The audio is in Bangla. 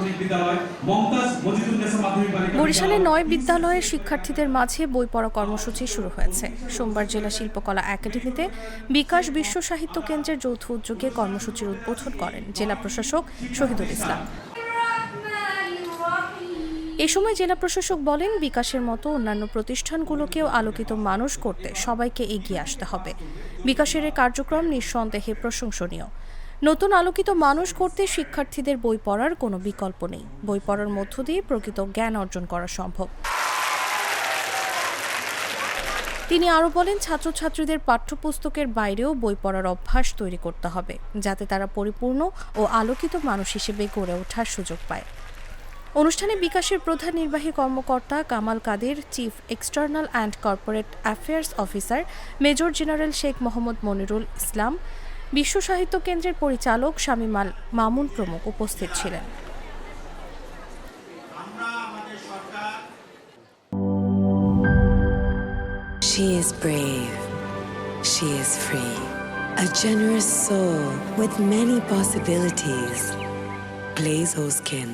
প্রাথমিক বিদ্যালয়, মমতাজ মজিদুন্নেসা মাধ্যমিক বালিকা বরিশালে ৯ বিদ্যালয়ের শিক্ষার্থীদের মাঝে বই পড়া কর্মসূচি শুরু হয়েছে। সোমবার জেলা শিল্পকলা একাডেমিতে বিকাশ বিশ্ব সাহিত্য কেন্দ্রের যৌথ উদ্যোগে কর্মসূচির উদ্বোধন করেন জেলা প্রশাসক শহীদুল ইসলাম। এ সময় জেলা প্রশাসক বলেন, বিকাশের মতো অন্যান্য প্রতিষ্ঠানগুলোকেও আলোকিত মানুষ করতে সবাইকে এগিয়ে আসতে হবে। বিকাশের এই কার্যক্রম নিঃসন্দেহে প্রশংসনীয়। নতুন আলোকিত মানুষ করতে শিক্ষার্থীদের বই পড়ার কোনো বিকল্প নেই। বই পড়ার মধ্য দিয়ে প্রকৃত জ্ঞান অর্জন করা সম্ভব। তিনি আরও বলেন, ছাত্রছাত্রীদের পাঠ্যপুস্তকের বাইরেও বই পড়ার অভ্যাস তৈরি করতে হবে, যাতে তারা পরিপূর্ণ ও আলোকিত মানুষ হিসেবে গড়ে ওঠার সুযোগ পায়। অনুষ্ঠানে বিকাশের প্রধান নির্বাহী কর্মকর্তা Kamal Kader, chief external and corporate affairs officer major general Sheikh Mohammad Monirul Islam, বিশ্ব সাহিত্য কেন্দ্রের পরিচালক শামীম আল মামুন প্রমুখ উপস্থিত ছিলেন। She is brave. She is free. A generous soul with many possibilities. Glaze Skin.